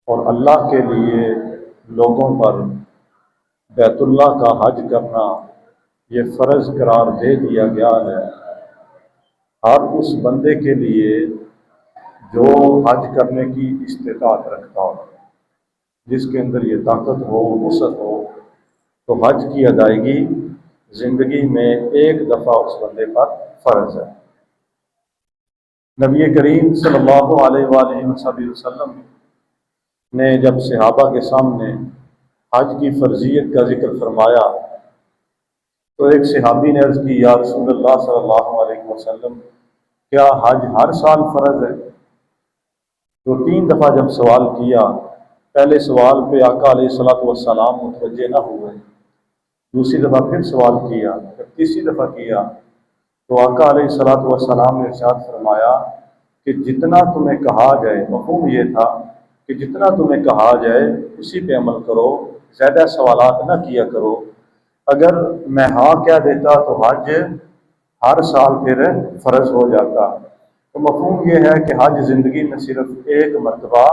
اور اللہ کے لیے لوگوں پر بیت اللہ کا حج کرنا یہ فرض قرار دے دیا گیا ہے ہر اس بندے کے لیے جو حج کرنے کی استطاعت رکھتا ہو، جس کے اندر یہ طاقت ہو، وسعت ہو، تو حج کی ادائیگی زندگی میں ایک دفعہ اس بندے پر فرض ہے۔ نبی کریم صلی اللہ علیہ وآلہ وسلم نے جب صحابہ کے سامنے حج کی فرضیت کا ذکر فرمایا تو ایک صحابی نے عرض کی، یا رسول اللہ صلی اللہ علیہ وسلم، کیا حج ہر سال فرض ہے؟ تو 3 دفعہ جب سوال کیا، پہلے سوال پہ آقا علیہ الصلوۃ والسلام متوجہ نہ ہوئے، دوسری دفعہ پھر سوال کیا، پھر تیسری دفعہ کیا، تو آقا علیہ الصلوۃ والسلام نے ارشاد فرمایا کہ جتنا تمہیں کہا جائے، مفہوم یہ تھا کہ جتنا تمہیں کہا جائے اسی پہ عمل کرو، زیادہ سوالات نہ کیا کرو۔ اگر میں ہاں کہہ دیتا تو حج ہر سال پھر فرض ہو جاتا۔ تو مفہوم یہ ہے کہ حج زندگی میں صرف ایک مرتبہ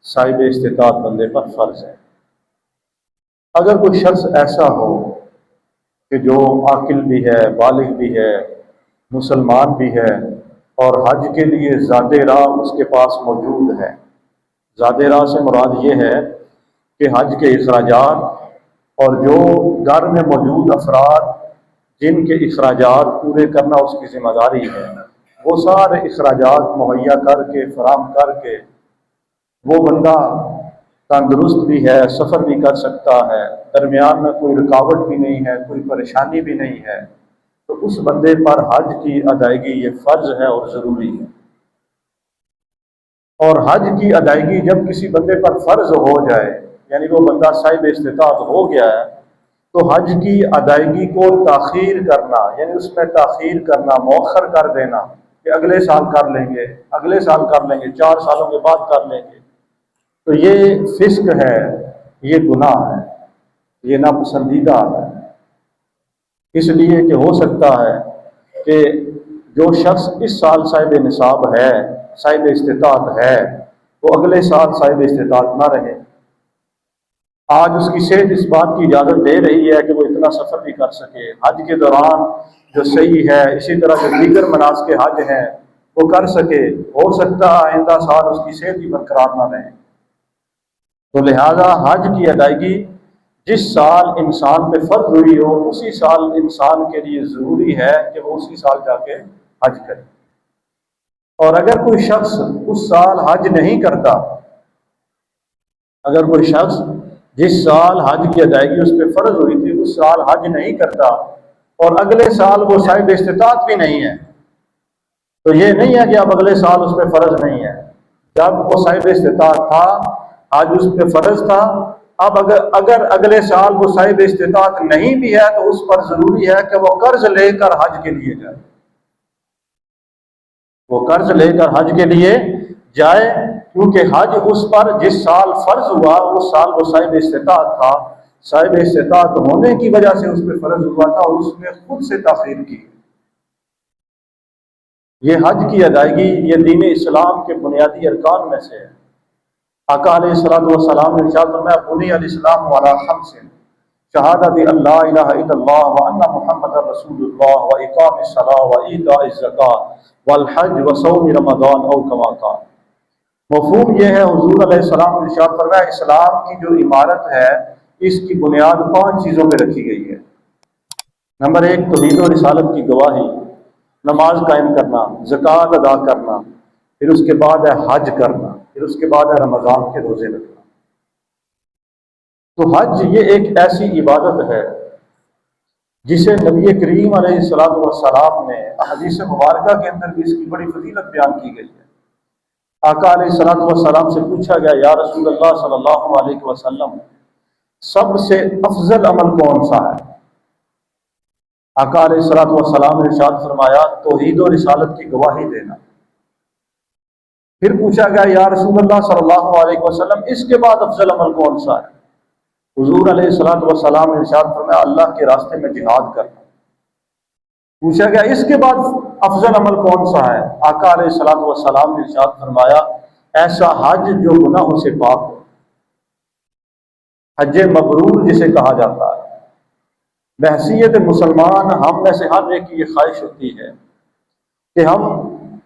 صاحب استطاعت بندے پر فرض ہے۔ اگر کوئی شخص ایسا ہو کہ جو عاقل بھی ہے، بالغ بھی ہے، مسلمان بھی ہے، اور حج کے لیے زاد راہ اس کے پاس موجود ہے، زاد راہ سے مراد یہ ہے کہ حج کے اخراجات اور جو گھر میں موجود افراد جن کے اخراجات پورے کرنا اس کی ذمہ داری ہے، وہ سارے اخراجات مہیا کر کے، فراہم کر کے، وہ بندہ تندرست بھی ہے، سفر بھی کر سکتا ہے، درمیان میں کوئی رکاوٹ بھی نہیں ہے، کوئی پریشانی بھی نہیں ہے، تو اس بندے پر حج کی ادائیگی یہ فرض ہے اور ضروری ہے۔ اور حج کی ادائیگی جب کسی بندے پر فرض ہو جائے، یعنی وہ بندہ صاحب استطاعت ہو گیا ہے، تو حج کی ادائیگی کو تاخیر کرنا، یعنی اس میں تاخیر کرنا، مؤخر کر دینا کہ اگلے سال کر لیں گے، اگلے سال کر لیں گے، 4 سالوں کے بعد کر لیں گے، تو یہ فسق ہے، یہ گناہ ہے، یہ ناپسندیدہ ہے۔ اس لیے کہ ہو سکتا ہے کہ جو شخص اس سال صاحب نصاب ہے، صاحب استطاعت ہے، وہ اگلے سال صاحب استطاعت نہ رہے۔ آج اس کی صحت اس بات کی اجازت دے رہی ہے کہ وہ اتنا سفر بھی کر سکے، حج کے دوران جو صحیح ہے، اسی طرح جو دیگر مناسک حج ہیں وہ کر سکے، ہو سکتا ہے آئندہ سال اس کی صحت بھی برقرار نہ رہے۔ تو لہذا حج کی ادائیگی جس سال انسان پہ فرض ہوئی ہو، اسی سال انسان کے لیے ضروری ہے کہ وہ اسی سال جا کے حج کرے۔ اور اگر کوئی شخص اس سال حج نہیں کرتا، اگر کوئی شخص جس سال حج کی ادائیگی اس پہ فرض ہوئی تھی اس سال حج نہیں کرتا اور اگلے سال وہ صاحب استطاعت بھی نہیں ہے، تو یہ نہیں ہے کہ اب اگلے سال اس پہ فرض نہیں ہے۔ جب وہ صاحب استطاعت تھا، حج اس پہ فرض تھا، اب اگر اگلے سال وہ صاحب استطاعت نہیں بھی ہے تو اس پر ضروری ہے کہ وہ قرض لے کر حج کے لیے جائے، وہ قرض لے کر حج کے لیے جائے، کیونکہ حج اس پر جس سال فرض ہوا اس سال وہ صاحب استطاعت تھا، صاحب استطاعت ہونے کی وجہ سے اس پہ فرض ہوا تھا اور اس نے خود سے تاخیر کی۔ یہ حج کی ادائیگی یہ دین اسلام کے بنیادی ارکان میں سے ہے۔ آقا علیہ الصلوۃ والسلام نے ارشاد فرمایا، بنی الاسلام علی خمس، شہادت اللہ الہ الا اللہ وان محمد رسول اللہ واقام الصلاۃ وایتاء الزکوۃ والحج وصوم رمضان او کما قال۔ مفہوم یہ ہے، حضور علیہ السلام نے ارشاد فرمایا اسلام کی جو عمارت ہے اس کی بنیاد 5 چیزوں پہ رکھی گئی ہے۔ نمبر 1 توحید و رسالت کی گواہی، نماز قائم کرنا، زکوٰۃ ادا کرنا، پھر اس کے بعد ہے حج کرنا، پھر اس کے بعد ہے رمضان کے روزے رکھنا۔ تو حج یہ ایک ایسی عبادت ہے جسے نبی کریم علیہ الصلوۃ والسلام نے حدیث مبارکہ کے اندر بھی اس کی بڑی فضیلت بیان کی گئی ہے۔ آقا علیہ الصلوۃ والسلام سے پوچھا گیا، یا رسول اللہ صلی اللہ علیہ وسلم، سب سے افضل عمل کون سا ہے؟ آقا علیہ الصلوۃ والسلام نے ارشاد فرمایا، توحید و رسالت کی گواہی دینا۔ پھر پوچھا گیا، یا رسول اللہ صلی اللہ علیہ وسلم، اس کے بعد افضل عمل کون سا ہے؟ حضور علیہ الصلوۃ والسلام نے ارشاد فرمایا، اللہ کے راستے میں جہاد کرنا۔ پوچھا گیا، اس کے بعد افضل عمل کون سا ہے؟ آقا علیہ الصلوۃ والسلام نے ارشاد فرمایا، ایسا حج جو گناہوں سے پاک ہو۔ حج مبرور جسے کہا جاتا ہے۔ بحیثیت مسلمان ہم میں سے ہر ایک کی یہ خواہش ہوتی ہے کہ ہم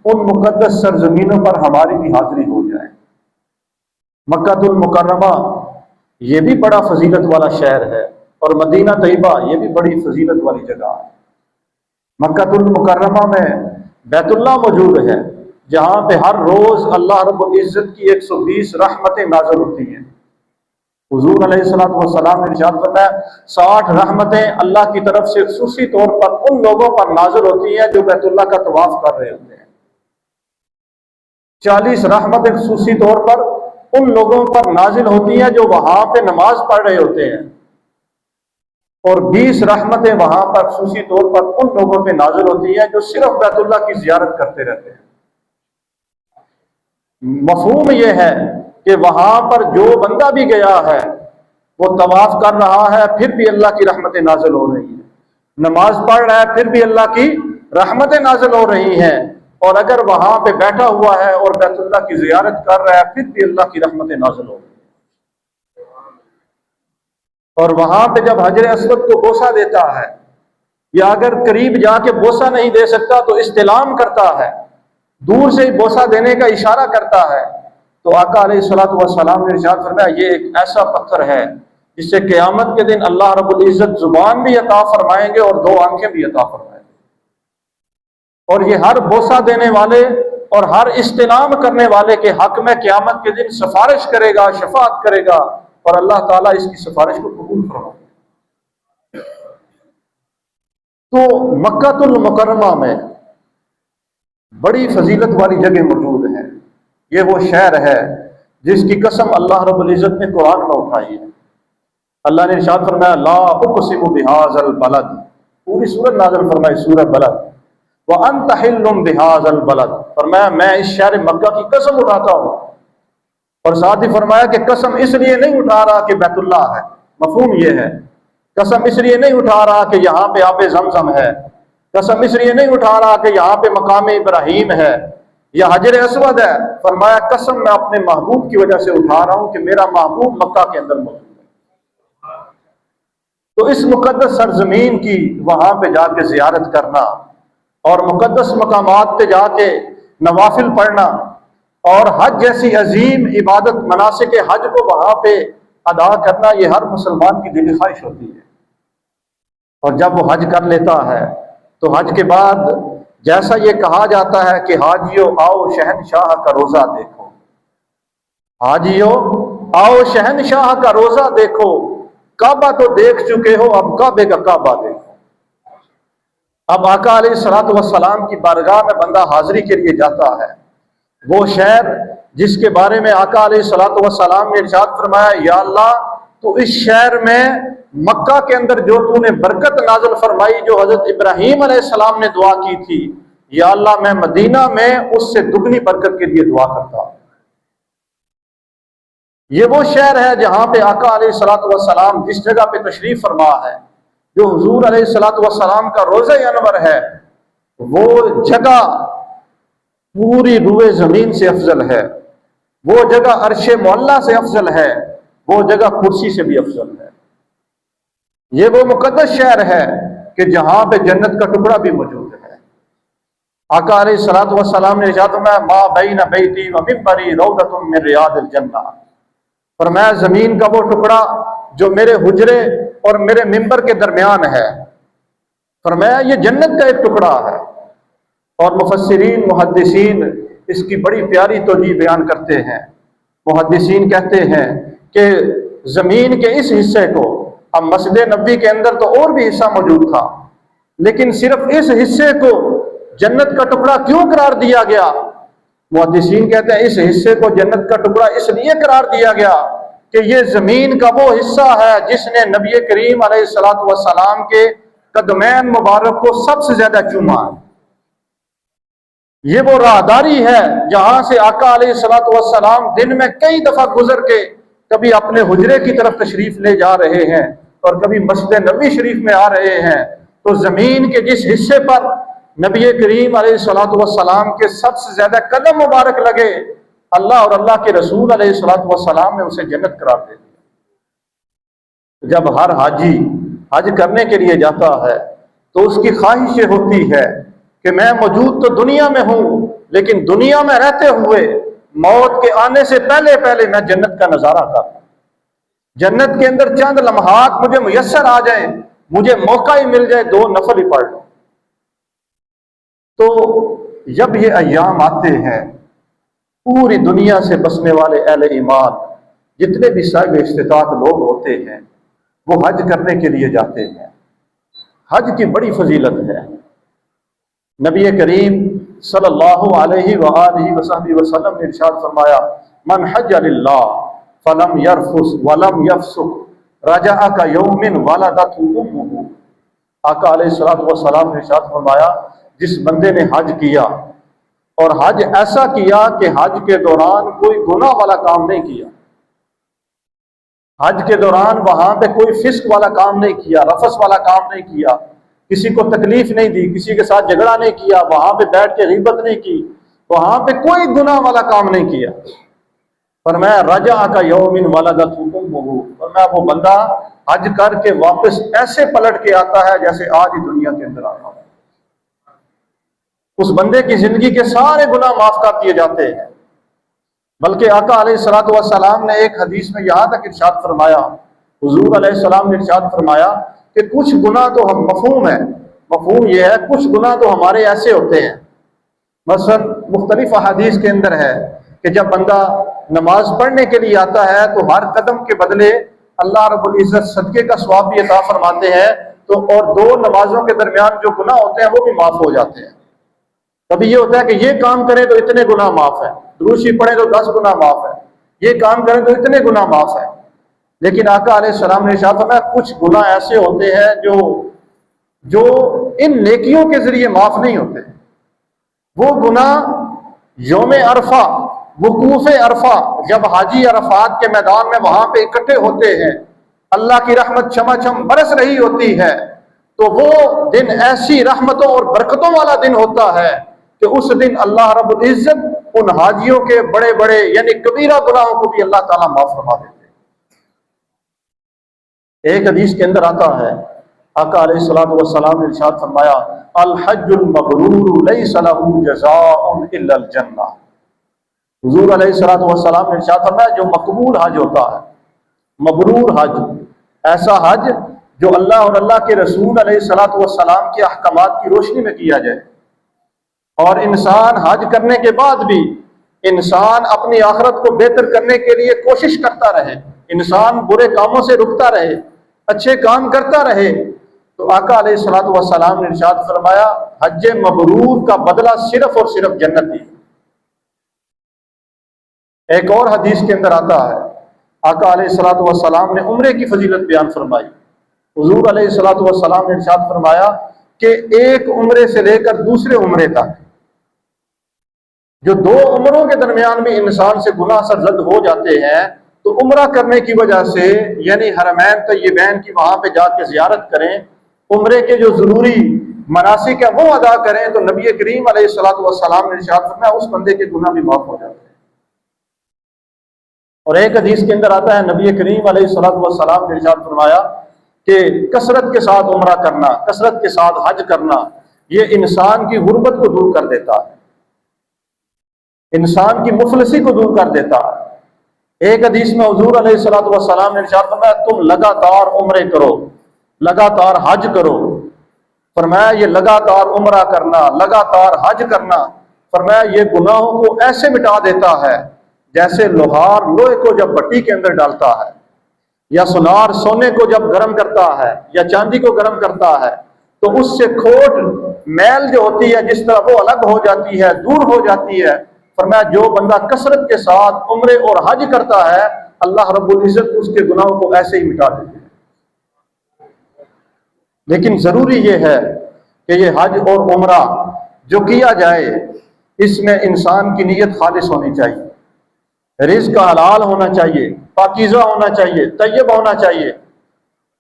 ان مقدس سرزمینوں پر ہماری بھی حاضری ہو جائے۔ مکہ المکرمہ یہ بھی بڑا فضیلت والا شہر ہے، اور مدینہ طیبہ یہ بھی بڑی فضیلت والی جگہ ہے۔ مکہ المکرمہ میں بیت اللہ موجود ہے، جہاں پہ ہر روز اللہ رب العزت کی 120 رحمتیں نازل ہوتی ہیں۔ حضور علیہ السلام نے ارشاد فرمایا 60 رحمتیں اللہ کی طرف سے خصوصی طور پر ان لوگوں پر نازل ہوتی ہیں جو بیت اللہ کا طواف کر رہے ہوتے ہیں۔ 40 رحمتیں خصوصی طور پر ان لوگوں پر نازل ہوتی ہیں جو وہاں پہ نماز پڑھ رہے ہوتے ہیں، اور 20 رحمتیں وہاں پر خصوصی طور پر ان لوگوں پہ نازل ہوتی ہیں جو صرف بیت اللہ کی زیارت کرتے رہتے ہیں۔ مفہوم یہ ہے کہ وہاں پر جو بندہ بھی گیا ہے وہ طواف کر رہا ہے، پھر بھی اللہ کی رحمتیں نازل ہو رہی ہیں، نماز پڑھ رہا ہے پھر بھی اللہ کی رحمتیں نازل ہو رہی ہیں، اور اگر وہاں پہ بیٹھا ہوا ہے اور بیت اللہ کی زیارت کر رہا ہے پھر بھی اللہ کی رحمتیں نازل ہو رہی ہیں۔ اور وہاں پہ جب حجر اسود کو بوسہ دیتا ہے، یا اگر قریب جا کے بوسہ نہیں دے سکتا تو استلام کرتا ہے، دور سے ہی بوسہ دینے کا اشارہ کرتا ہے، تو آقا علیہ السلام نے ارشاد فرمایا یہ ایک ایسا پتھر ہے جس سے قیامت کے دن اللہ رب العزت زبان بھی عطا فرمائیں گے اور 2 آنکھیں بھی عطا فرمائیں گے، اور یہ ہر بوسہ دینے والے اور ہر استلام کرنے والے کے حق میں قیامت کے دن سفارش کرے گا، شفاعت کرے گا، اور اللہ تعالیٰ اس کی سفارش کو قبول فرمائے گا۔ تو مکہ المکرمہ میں بڑی فضیلت والی جگہ موجود ہے۔ یہ وہ شہر ہے جس کی قسم اللہ رب العزت نے قرآن میں اٹھائی ہے۔ اللہ نے ارشاد فرمایا لا اقسم بہذا البلد، پوری سورت نازل فرمائی سورہ بلد، وانت حل بہذا البلد، فرمایا میں اس شہر مکہ کی قسم اٹھاتا ہوں، اور ساتھ ہی فرمایا کہ قسم اس لیے نہیں اٹھا رہا کہ بیت اللہ ہے، مفہوم یہ ہے، قسم اس لیے نہیں اٹھا رہا کہ یہاں پہ آب زمزم ہے، قسم اس لیے نہیں اٹھا رہا کہ یہاں پہ مقام ابراہیم ہے یا حجر اسود ہے، فرمایا قسم میں اپنے محبوب کی وجہ سے اٹھا رہا ہوں کہ میرا محبوب مکہ کے اندر موجود ہے۔ تو اس مقدس سرزمین کی وہاں پہ جا کے زیارت کرنا، اور مقدس مقامات پہ جا کے نوافل پڑھنا، اور حج جیسی عظیم عبادت مناسک حج کو وہاں پہ ادا کرنا، یہ ہر مسلمان کی دلی خواہش ہوتی ہے۔ اور جب وہ حج کر لیتا ہے تو حج کے بعد جیسا یہ کہا جاتا ہے کہ حاجیو آؤ شہنشاہ کا روزہ دیکھو، حاجیو آؤ شہنشاہ کا روزہ دیکھو، کعبہ تو دیکھ چکے ہو اب کعبے کا کعبہ دیکھو۔ اب آقا علیہ السلام کی بارگاہ میں بندہ حاضری کے لیے جاتا ہے، وہ شہر جس کے بارے میں آقا علیہ السلام نے ارشاد فرمایا یا اللہ تو اس شہر میں مکہ کے اندر جو تو نے برکت نازل فرمائی، جو حضرت ابراہیم علیہ السلام نے دعا کی تھی، یا اللہ میں مدینہ میں اس سے دگنی برکت کے لیے دعا کرتا ہوں۔ یہ وہ شہر ہے جہاں پہ آقا علیہ السلام جس جگہ پہ تشریف فرما ہے، جو حضور علیہ السلام کا روضہ انور ہے، وہ جگہ پوری روئے زمین سے افضل ہے، وہ جگہ عرش معلیٰ سے افضل ہے، وہ جگہ کرسی سے بھی افضل ہے۔ یہ وہ مقدس شہر ہے کہ جہاں پہ جنت کا ٹکڑا بھی موجود ہے۔ آقا علیہ السلام نے ارشاد فرمایا ما بین بیتی و منبری روضۃ من ریاض الجنہ، فرمایا زمین کا وہ ٹکڑا جو میرے حجرے اور میرے منبر کے درمیان ہے، فرمایا یہ جنت کا ایک ٹکڑا ہے۔ اور مفسرین محدثین اس کی بڑی پیاری توجیہ بیان کرتے ہیں۔ محدثین کہتے ہیں کہ زمین کے اس حصے کو، اب مسجد نبوی کے اندر تو اور بھی حصہ موجود تھا، لیکن صرف اس حصے کو جنت کا ٹکڑا کیوں قرار دیا گیا؟ محدثین کہتے ہیں اس حصے کو جنت کا ٹکڑا اس لیے قرار دیا گیا کہ یہ زمین کا وہ حصہ ہے جس نے نبی کریم علیہ السلام کے قدمین مبارک کو سب سے زیادہ چوما ہے۔ یہ وہ راہداری ہے جہاں سے آقا علیہ السلام دن میں کئی دفعہ گزر کے کبھی اپنے حجرے کی طرف تشریف لے جا رہے ہیں اور کبھی مسجد نبوی شریف میں آ رہے ہیں۔ تو زمین کے جس حصے پر نبی کریم علیہ السلام کے سب سے زیادہ قدم مبارک لگے، اللہ اور اللہ کے رسول علیہ السلام نے اسے جنت قرار دے دیا۔ جب ہر حاجی حج کرنے کے لیے جاتا ہے تو اس کی خواہش یہ ہوتی ہے کہ میں موجود تو دنیا میں ہوں، لیکن دنیا میں رہتے ہوئے موت کے آنے سے پہلے پہلے میں جنت کا نظارہ کروں، جنت کے اندر چند لمحات مجھے میسر آ جائیں، مجھے موقع ہی مل جائے 2 نفل ہی پڑھ لوں۔ تو جب یہ ایام آتے ہیں، پوری دنیا سے بسنے والے اہل ایمان جتنے بھی صاحب استطاعت لوگ ہوتے ہیں وہ حج کرنے کے لیے جاتے ہیں۔ حج کی بڑی فضیلت ہے۔ نبی کریم صلی اللہ علیہ وآلہ وصحبہ وسلم نے ارشاد فرمایا، من حج للہ فلم یرفث ولم یفسق رجع کیوم ولدتہ امہ۔ آقا علیہ الصلوۃ والسلام نے ارشاد فرمایا، جس بندے نے حج کیا اور حج ایسا کیا کہ حج کے دوران کوئی گناہ والا کام نہیں کیا، حج کے دوران وہاں پہ کوئی فسق والا کام نہیں کیا، رفث والا کام نہیں کیا، کسی کو تکلیف نہیں دی، کسی کے ساتھ جھگڑا نہیں کیا، وہاں پہ بیٹھ کے غیبت نہیں کی، وہاں پہ کوئی گناہ والا کام نہیں کیا، فرمایا رجع کا یوم ولدتہ امہ، فرمایا وہ بندہ حج کر کے واپس ایسے پلٹ کے آتا ہے جیسے آج ہی دنیا کے اندر آتا ہے۔ اس بندے کی زندگی کے سارے گناہ معاف کر دیے جاتے ہیں۔ بلکہ آقا علیہ الصلوۃ والسلام نے ایک حدیث میں یہاں تک ارشاد فرمایا، حضور علیہ السلام نے ارشاد فرمایا کہ کچھ گناہ تو ہم مفہوم ہے، مفہوم یہ ہے کچھ گناہ تو ہمارے ایسے ہوتے ہیں، مثلا مختلف احادیث کے اندر ہے کہ جب بندہ نماز پڑھنے کے لیے آتا ہے تو ہر قدم کے بدلے اللہ رب العزت صدقے کا ثواب بھی عطا فرماتے ہیں، تو اور 2 نمازوں کے درمیان جو گناہ ہوتے ہیں وہ بھی معاف ہو جاتے ہیں۔ کبھی یہ ہوتا ہے کہ یہ کام کریں تو اتنے گناہ معاف ہے، درود شریف پڑھیں تو 10 گناہ معاف ہے، یہ کام کریں تو اتنے گناہ معاف ہے۔ لیکن آقا علیہ السلام نے ارشاد فرمایا کچھ گناہ ایسے ہوتے ہیں جو ان نیکیوں کے ذریعے معاف نہیں ہوتے۔ وہ گناہ یوم عرفہ، وقوف عرفہ، جب حاجی عرفات کے میدان میں وہاں پہ اکٹھے ہوتے ہیں، اللہ کی رحمت چھما چھم برس رہی ہوتی ہے، تو وہ دن ایسی رحمتوں اور برکتوں والا دن ہوتا ہے کہ اس دن اللہ رب العزت ان حاجیوں کے بڑے بڑے یعنی کبیرہ گناہوں کو بھی اللہ تعالیٰ معاف فرما دیتے ہیں۔ ایک حدیث کے اندر آتا ہے، آقا علیہ الصلوۃ والسلام نے ارشاد فرمایا، الحج المبرور لیس له جزاء الا الجنہ۔ حضور علیہ الصلوۃ والسلام نے ارشاد فرمایا جو مقبول حج ہوتا ہے، مبرور حج، ایسا حج جو اللہ اور اللہ کے رسول علیہ الصلوۃ والسلام کے احکامات کی روشنی میں کیا جائے، اور انسان حج کرنے کے بعد بھی انسان اپنی آخرت کو بہتر کرنے کے لیے کوشش کرتا رہے، انسان برے کاموں سے رکتا رہے، اچھے کام کرتا رہے، تو آقا علیہ الصلوۃ والسلام نے ارشاد فرمایا حج مبرور کا بدلہ صرف اور صرف جنت ہی۔ ایک اور حدیث کے اندر آتا ہے، آقا علیہ الصلوۃ والسلام نے عمرے کی فضیلت بیان فرمائی۔ حضور علیہ الصلوۃ والسلام نے ارشاد فرمایا کہ ایک عمرے سے لے کر دوسرے عمرے تک جو 2 عمروں کے درمیان میں انسان سے گناہ سرزد ہو جاتے ہیں، تو عمرہ کرنے کی وجہ سے یعنی حرمین طیبین کی وہاں پہ جا کے زیارت کریں، عمرے کے جو ضروری مناسک ہیں وہ ادا کریں، تو نبی کریم علیہ الصلوۃ والسلام نے ارشاد فرمایا اس بندے کے گناہ بھی معاف ہو جاتے ہیں۔ اور ایک حدیث کے اندر آتا ہے، نبی کریم علیہ الصلوۃ والسلام نے ارشاد فرمایا کہ کثرت کے ساتھ عمرہ کرنا، کثرت کے ساتھ حج کرنا، یہ انسان کی غربت کو دور کر دیتا ہے، انسان کی مفلسی کو دور کر دیتا ہے۔ ایک حدیث میں حضور علیہ الصلوۃ والسلام نے ارشاد فرمایا تم لگاتار عمرے کرو، لگاتار حج کرو، فرمایا یہ لگاتار عمرہ کرنا، لگاتار حج کرنا، فرمایا یہ گناہوں کو ایسے مٹا دیتا ہے جیسے لوہار لوہے کو جب بھٹی کے اندر ڈالتا ہے، یا سونار سونے کو جب گرم کرتا ہے یا چاندی کو گرم کرتا ہے تو اس سے کھوٹ میل جو ہوتی ہے جس طرح وہ الگ ہو جاتی ہے، دور ہو جاتی ہے۔ فرمایا جو بندہ کثرت کے ساتھ عمرے اور حج کرتا ہے اللہ رب العزت اس کے گناہوں کو ایسے ہی مٹا دیتے ہیں۔ لیکن ضروری یہ ہے کہ یہ حج اور عمرہ جو کیا جائے اس میں انسان کی نیت خالص ہونی چاہیے، رزق کا حلال ہونا چاہیے، پاکیزہ ہونا چاہیے، طیب ہونا چاہیے۔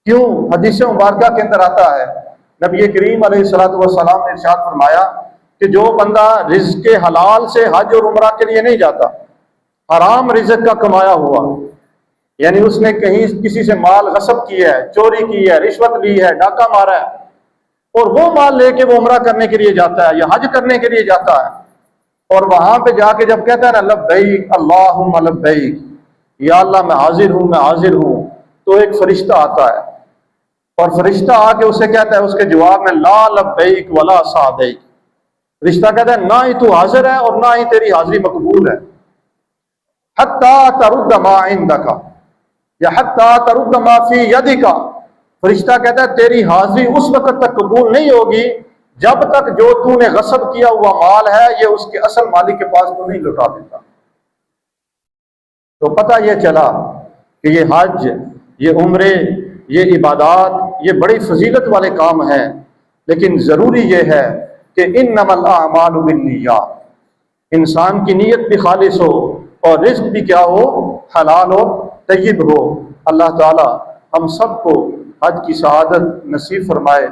کیوں؟ حدیث مبارکہ کے اندر آتا ہے، نبی کریم علیہ الصلوۃ والسلام نے ارشاد فرمایا کہ جو بندہ رزق حلال سے حج اور عمرہ کے لیے نہیں جاتا، حرام رزق کا کمایا ہوا، یعنی اس نے کہیں کسی سے مال غصب کیا ہے، چوری کی ہے، رشوت لی ہے، ڈاکہ مارا ہے، اور وہ مال لے کے وہ عمرہ کرنے کے لیے جاتا ہے یا حج کرنے کے لیے جاتا ہے، اور وہاں پہ جا کے جب کہتا ہے نا لبیک اللہم لبیک، یا اللہ میں حاضر ہوں، میں حاضر ہوں، تو ایک فرشتہ آتا ہے اور فرشتہ آ کے اسے کہتا ہے اس کے جواب میں لا لبیک ولا سعدیک، فرشتہ کہتا ہے نہ ہی تو حاضر ہے اور نہ ہی تیری حاضری مقبول ہے، حتی ترد ما عندک یا حتی ترد ما فی یدک، فرشتہ کہتا ہے تیری حاضری اس وقت تک قبول نہیں ہوگی جب تک جو تو نے غصب کیا ہوا مال ہے یہ اس کے اصل مالک کے پاس تو نہیں لوٹا دیتا۔ تو پتہ یہ چلا کہ یہ حج، یہ عمرے، یہ عبادات، یہ بڑی فضیلت والے کام ہیں، لیکن ضروری یہ ہے کہ انما الاعمال بالنیات، انسان کی نیت بھی خالص ہو اور رزق بھی کیا ہو، حلال ہو، طیب ہو۔ اللہ تعالی ہم سب کو حج کی سعادت نصیب فرمائے۔